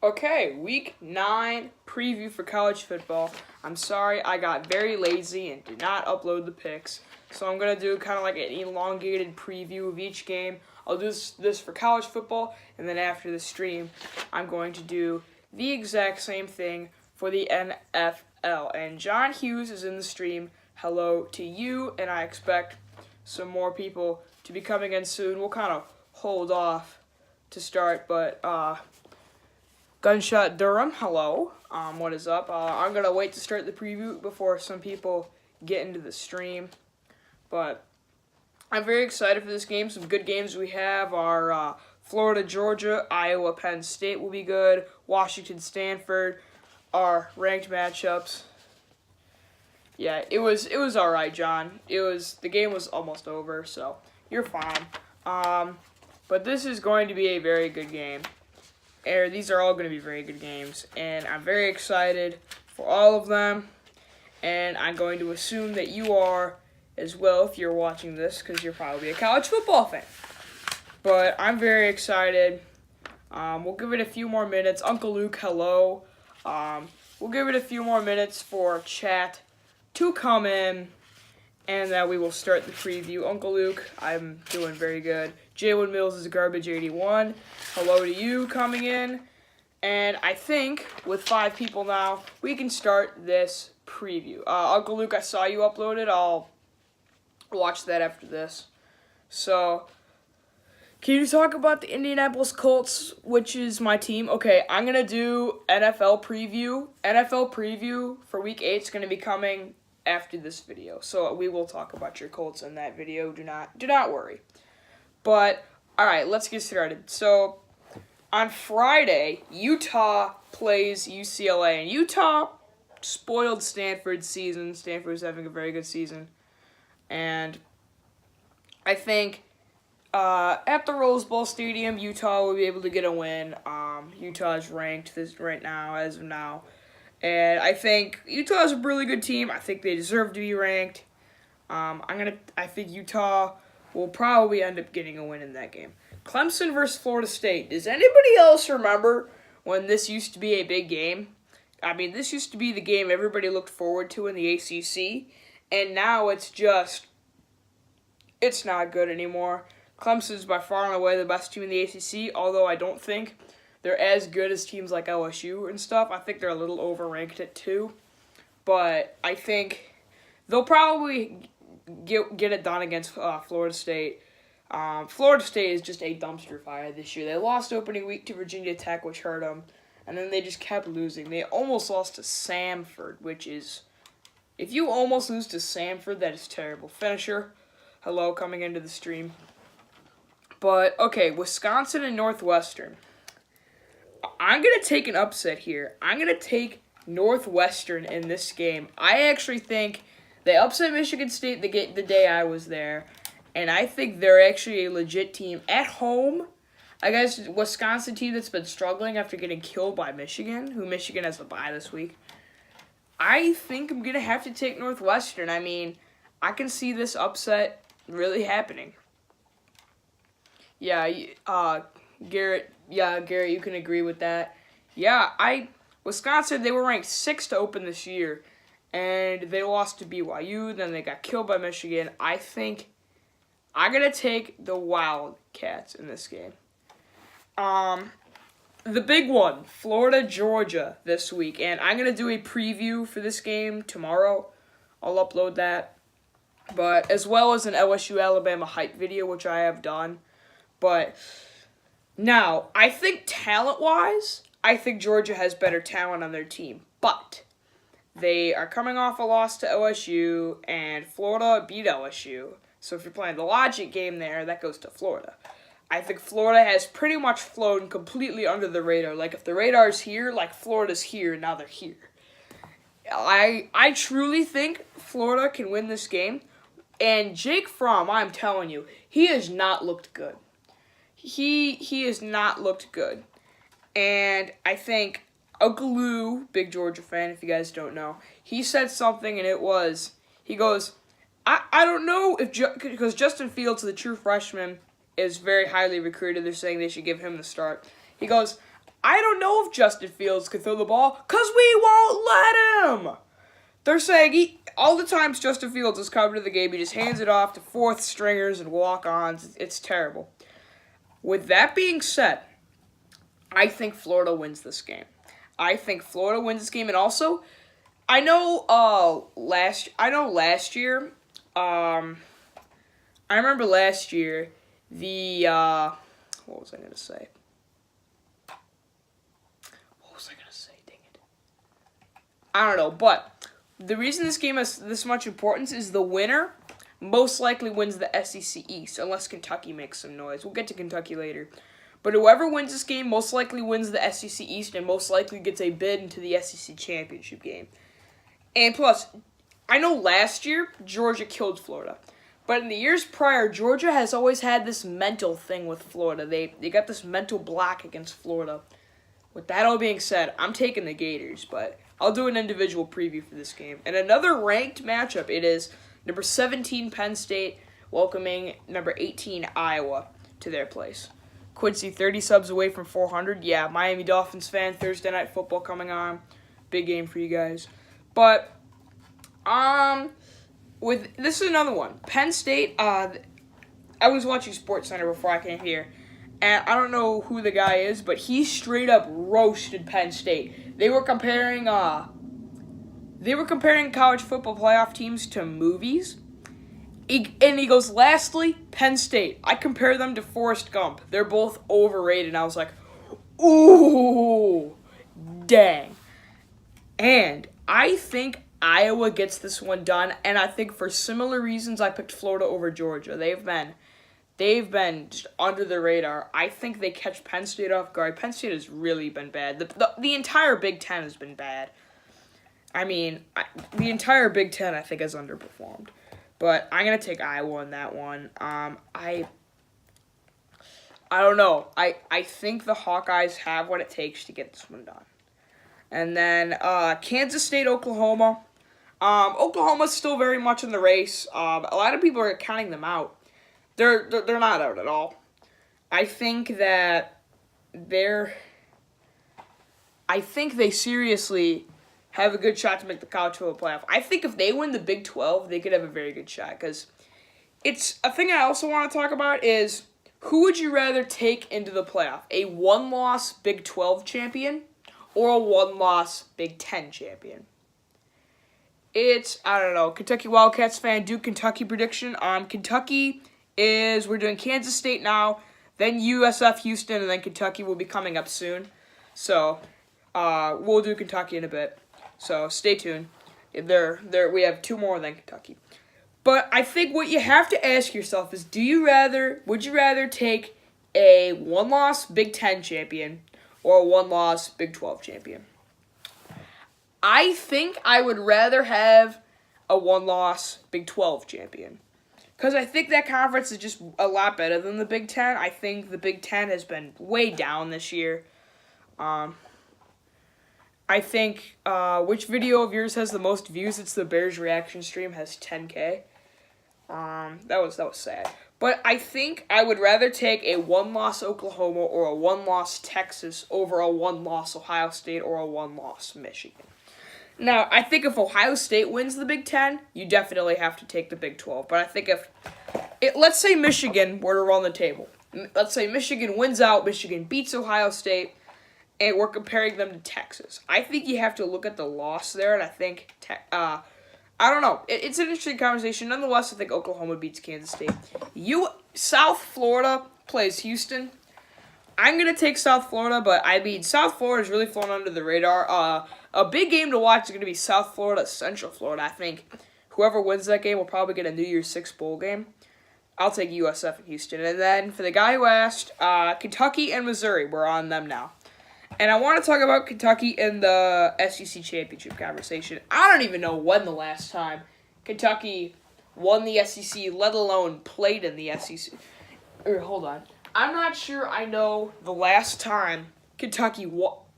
Okay, week 9 preview for college football. I'm sorry, I got very lazy and did not upload the picks. So I'm going to do kind of like an elongated preview of each game. I'll do this for college football, and then after the stream, I'm going to do the exact same thing for the NFL. And John Hughes is in the stream. Hello to you, and I expect some more people to be coming in soon. We'll kind of hold off to start, but Gunshot Durham, hello. What is up? I'm going to wait to start the preview before some people get into the stream. But I'm very excited for this game. Some good games we have are Florida, Georgia, Iowa, Penn State will be good. Washington, Stanford are ranked matchups. Yeah, it was all right, John. The game was almost over, so you're fine. But this is going to be a very good game. These are all going to be very good games, and I'm very excited for all of them, and I'm going to assume that you are as well if you're watching this, because you're probably a college football fan. But I'm very excited. We'll give it a few more minutes. Uncle Luke, hello. We'll give it a few more minutes for chat to come in, and then we will start the preview. Uncle Luke, I'm doing very good. Jalen Mills is garbage 81. Hello to you coming in. And I think with 5 people now, we can start this preview. Uncle Luke, I saw you uploaded. I'll watch that after this. So, can you talk about the Indianapolis Colts, which is my team? Okay, I'm going to do NFL preview. NFL preview for week 8 is going to be coming after this video. So we will talk about your Colts in that video. Do not worry. But, all right, let's get started. So, on Friday, Utah plays UCLA. And Utah spoiled Stanford's season. Stanford's having a very good season. And I think at the Rose Bowl Stadium, Utah will be able to get a win. Utah is ranked right now, as of now. And I think Utah is a really good team. I think they deserve to be ranked. I think Utah will probably end up getting a win in that game. Clemson versus Florida State. Does anybody else remember when this used to be a big game? I mean, this used to be the game everybody looked forward to in the ACC, and now it's not good anymore. Clemson's by far and away the best team in the ACC, although I don't think they're as good as teams like LSU and stuff. I think they're a little overranked at 2, but I think they'll probably get it done against Florida State. Florida State is just a dumpster fire this year. They lost opening week to Virginia Tech, which hurt them, and then they just kept losing. They almost lost to Samford, which is, if you almost lose to Samford, that is terrible. Finisher, hello, coming into the stream. But, okay, Wisconsin and Northwestern. I'm going to take an upset here. I'm going to take Northwestern in this game. I actually think they upset Michigan State the day I was there, and I think they're actually a legit team. At home, I guess Wisconsin team that's been struggling after getting killed by Michigan, who Michigan has a bye this week. I think I'm going to have to take Northwestern. I mean, I can see this upset really happening. Yeah, Garrett, you can agree with that. Yeah, Wisconsin, they were ranked 6th to open this year, and they lost to BYU, then they got killed by Michigan. I think I'm going to take the Wildcats in this game. The big one, Florida, Georgia this week, and I'm going to do a preview for this game tomorrow. I'll upload that, but as well as an LSU Alabama hype video, which I have done. But now, I think talent-wise, I think Georgia has better talent on their team. But they are coming off a loss to LSU, and Florida beat LSU. So if you're playing the logic game there, that goes to Florida. I think Florida has pretty much flown completely under the radar. Like, if the radar's here, like, Florida's here, now they're here. I truly think Florida can win this game. And Jake Fromm, I'm telling you, he has not looked good. He has not looked good. And I think Uncle Lou, big Georgia fan, if you guys don't know, he said something, and it was, he goes, I don't know if, because Justin Fields, the true freshman, is very highly recruited. They're saying they should give him the start. He goes, I don't know if Justin Fields could throw the ball because we won't let him. They're saying all the times Justin Fields is coming to the game, he just hands it off to fourth stringers and walk-ons. It's terrible. With that being said, I think Florida wins this game. And also, I know last year, I remember last year, what was I going to say? Dang it. I don't know, but the reason this game has this much importance is the winner most likely wins the SEC East, unless Kentucky makes some noise. We'll get to Kentucky later. But whoever wins this game most likely wins the SEC East and most likely gets a bid into the SEC Championship game. And plus, I know last year, Georgia killed Florida. But in the years prior, Georgia has always had this mental thing with Florida. They got this mental block against Florida. With that all being said, I'm taking the Gators, but I'll do an individual preview for this game. And another ranked matchup, it is number 17 Penn State welcoming number 18 Iowa to their place. Quincy, 30 subs away from 400. Yeah, Miami Dolphins fan, Thursday Night Football coming on. Big game for you guys. But, this is another one. Penn State, I was watching SportsCenter before I came here, and I don't know who the guy is, but he straight up roasted Penn State. They were comparing college football playoff teams to movies. And he goes, lastly, Penn State. I compare them to Forrest Gump. They're both overrated. And I was like, ooh, dang. And I think Iowa gets this one done. And I think for similar reasons, I picked Florida over Georgia. They've been just under the radar. I think they catch Penn State off guard. Penn State has really been bad. The entire Big Ten has been bad. I mean, the entire Big Ten, I think, has underperformed. But I'm going to take Iowa in that one. I don't know. I think the Hawkeyes have what it takes to get this one done. And then Kansas State, Oklahoma. Oklahoma's still very much in the race. A lot of people are counting them out. They're not out at all. I think they seriously have a good shot to make the college football playoff. I think if they win the Big 12, they could have a very good shot. Because it's a thing I also want to talk about is who would you rather take into the playoff? A one-loss Big 12 champion or a one-loss Big 10 champion? I don't know, Kentucky Wildcats fan, Duke Kentucky prediction. We're doing Kansas State now, then USF Houston, and then Kentucky will be coming up soon. So, we'll do Kentucky in a bit. So stay tuned. We have two more than Kentucky. But I think what you have to ask yourself is, would you rather take a one-loss Big 10 champion or a one-loss Big 12 champion? I think I would rather have a one-loss Big 12 champion. Because I think that conference is just a lot better than the Big 10. I think the Big 10 has been way down this year. I think, which video of yours has the most views? It's the Bears reaction stream, has 10K. That was sad. But I think I would rather take a one-loss Oklahoma or a one-loss Texas over a one-loss Ohio State or a one-loss Michigan. Now, I think if Ohio State wins the Big 10, you definitely have to take the Big 12. But I think let's say Michigan were to run the table. Let's say Michigan wins out, Michigan beats Ohio State, and we're comparing them to Texas. I think you have to look at the loss there, and I think, I don't know. It's an interesting conversation. Nonetheless, I think Oklahoma beats Kansas State. South Florida plays Houston. I'm going to take South Florida, but South Florida's really flown under the radar. A big game to watch is going to be South Florida, Central Florida. I think whoever wins that game will probably get a New Year's Six bowl game. I'll take USF and Houston. And then for the guy who asked, Kentucky and Missouri, we're on them now. And I want to talk about Kentucky in the SEC championship conversation. I don't even know when the last time Kentucky won the SEC, let alone played in the SEC. Hold on. I'm not sure I know the last time Kentucky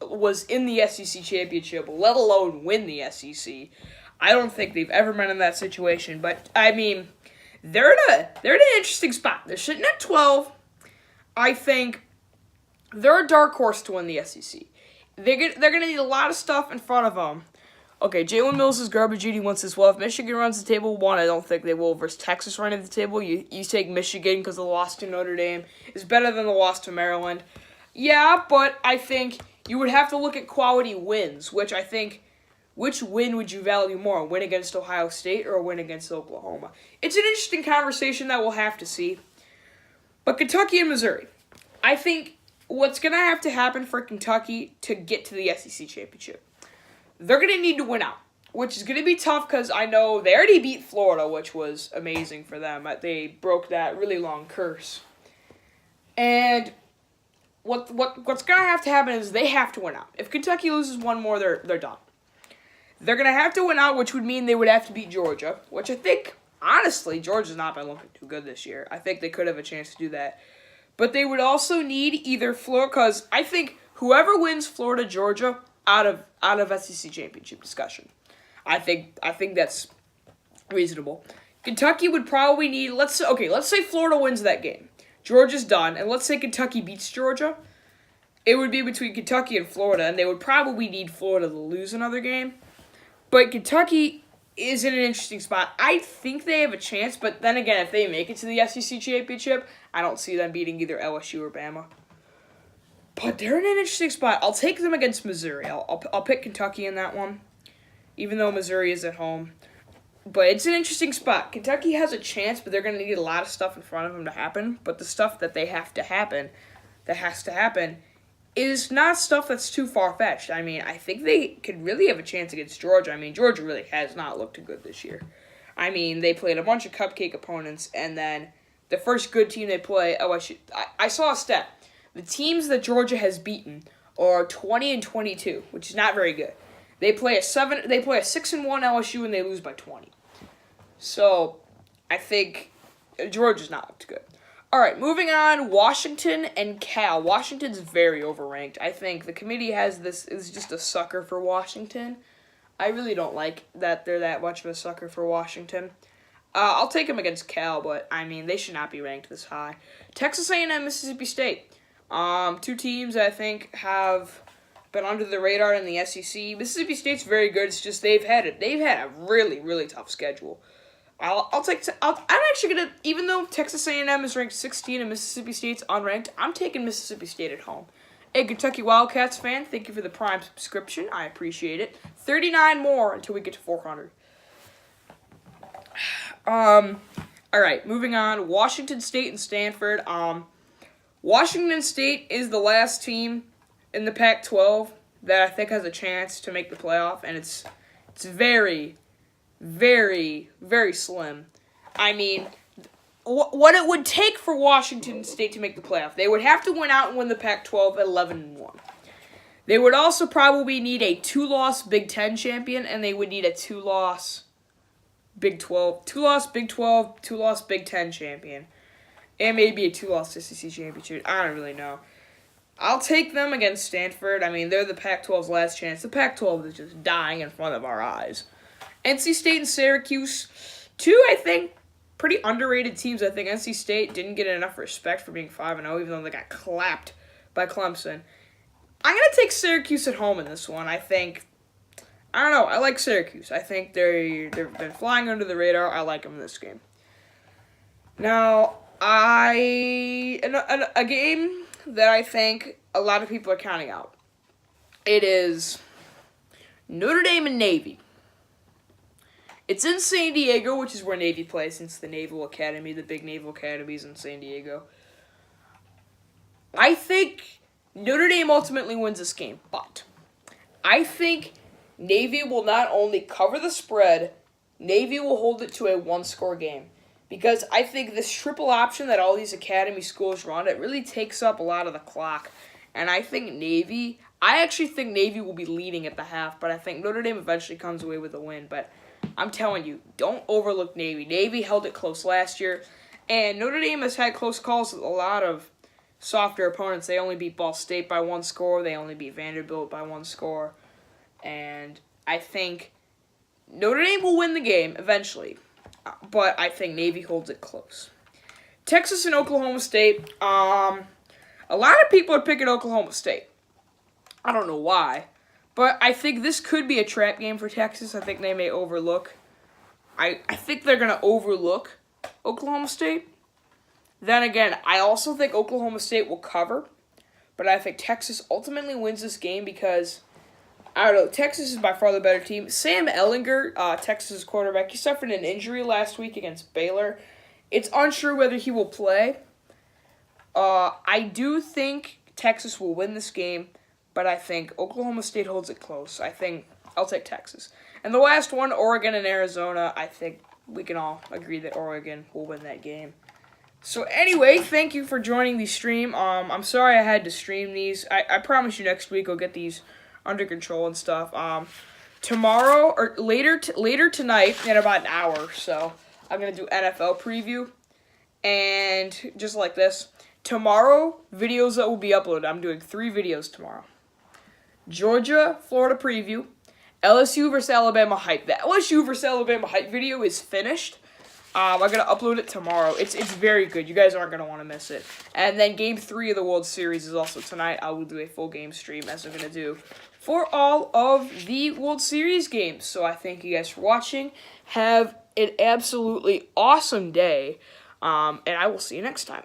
was in the SEC championship, let alone win the SEC. I don't think they've ever been in that situation. But, I mean, they're in an interesting spot. They're sitting at 12. I think they're a dark horse to win the SEC. They're going to need a lot of stuff in front of them. Okay, Jalen Mills is garbage eating once as well. If Michigan runs the table, one, I don't think they will. Versus Texas running the table, you take Michigan because the loss to Notre Dame is better than the loss to Maryland. Yeah, but I think you would have to look at quality wins, which I think, which win would you value more, a win against Ohio State or a win against Oklahoma? It's an interesting conversation that we'll have to see. But Kentucky and Missouri, I think what's going to have to happen for Kentucky to get to the SEC championship, they're going to need to win out, which is going to be tough because I know they already beat Florida, which was amazing for them. They broke that really long curse. And what's going to have happen is they have to win out. If Kentucky loses one more, they're done. They're going to have to win out, which would mean they would have to beat Georgia, which I think, honestly, Georgia's not been looking too good this year. I think they could have a chance to do that. But they would also need either Florida, because I think whoever wins Florida-Georgia out of SEC championship discussion, I think that's reasonable. Kentucky would probably need, let's say Florida wins that game. Georgia's done, and let's say Kentucky beats Georgia. It would be between Kentucky and Florida, and they would probably need Florida to lose another game. But Kentucky is in an interesting spot. I think they have a chance, but then again, if they make it to the SEC championship, I don't see them beating either LSU or Bama. But they're in an interesting spot. I'll take them against Missouri. I'll pick Kentucky in that one, even though Missouri is at home. But it's an interesting spot. Kentucky has a chance, but they're going to need a lot of stuff in front of them to happen. But the stuff that has to happen, is not stuff that's too far-fetched. I mean, I think they could really have a chance against Georgia. I mean, Georgia really has not looked too good this year. I mean, they played a bunch of cupcake opponents, and then the first good team they play, LSU. I saw a stat. The teams that Georgia has beaten are 20-22, which is not very good. They play a 6-1 LSU, and they lose by 20. So, I think Georgia's not looked good. All right, moving on, Washington and Cal. Washington's very overranked. I think the committee is just a sucker for Washington. I really don't like that they're that much of a sucker for Washington. I'll take them against Cal, but, I mean, they should not be ranked this high. Texas A&M, Mississippi State. Two teams I think have been under the radar in the SEC. Mississippi State's very good. It's just they've had a really, really tough schedule. I'm actually gonna, even though Texas A&M is ranked 16 and Mississippi State's unranked, I'm taking Mississippi State at home. Hey, Kentucky Wildcats fan, thank you for the Prime subscription. I appreciate it. 39 more until we get to 400. All right, moving on. Washington State and Stanford. Washington State is the last team in the Pac-12 that I think has a chance to make the playoff, and it's very, very, very slim. I mean, what it would take for Washington State to make the playoff, they would have to win out and win the Pac-12 at 11-1. They would also probably need a 2-loss Big Ten champion, and they would need a 2-loss Big 12, 2-loss Big 12, 2-loss Big Ten champion, and maybe a 2-loss SEC championship. I don't really know. I'll take them against Stanford. I mean, they're the Pac-12's last chance. The Pac-12 is just dying in front of our eyes. NC State and Syracuse, two, I think, pretty underrated teams. I think NC State didn't get enough respect for being 5-0, even though they got clapped by Clemson. I'm going to take Syracuse at home in this one. I don't know. I like Syracuse. I think they've been flying under the radar. I like them in this game. Now, a game that I think a lot of people are counting out. It is Notre Dame and Navy. It's in San Diego, which is where Navy plays, since the Naval Academy, the big Naval Academy, is in San Diego. I think Notre Dame ultimately wins this game, but I think Navy will not only cover the spread, Navy will hold it to a one-score game. Because I think this triple option that all these academy schools run, it really takes up a lot of the clock. And I actually think Navy will be leading at the half, but I think Notre Dame eventually comes away with a win. But I'm telling you, don't overlook Navy. Navy held it close last year, and Notre Dame has had close calls with a lot of softer opponents. They only beat Ball State by 1 score. They only beat Vanderbilt by 1 score. And I think Notre Dame will win the game eventually, but I think Navy holds it close. Texas and Oklahoma State. A lot of people are picking Oklahoma State. I don't know why, but I think this could be a trap game for Texas. I think they may overlook. I think they're going to overlook Oklahoma State. Then again, I also think Oklahoma State will cover, but I think Texas ultimately wins this game because, I don't know, Texas is by far the better team. Sam Ehlinger, Texas' quarterback, he suffered an injury last week against Baylor. It's unsure whether he will play. I do think Texas will win this game, but I think Oklahoma State holds it close. I'll take Texas. And the last one, Oregon and Arizona, I think we can all agree that Oregon will win that game. So anyway, thank you for joining the stream. I'm sorry I had to stream these. I promise you next week I'll get these under control and stuff. Tomorrow or later tonight in about an hour or so, I'm gonna do NFL preview, and just like this, tomorrow videos that will be uploaded. I'm doing 3 videos tomorrow. Georgia, Florida preview, LSU versus Alabama hype. The LSU versus Alabama hype video is finished. I'm going to upload it tomorrow. It's very good. You guys aren't going to want to miss it. And then Game 3 of the World Series is also tonight. I will do a full game stream, as I'm going to do for all of the World Series games. So I thank you guys for watching. Have an absolutely awesome day. And I will see you next time.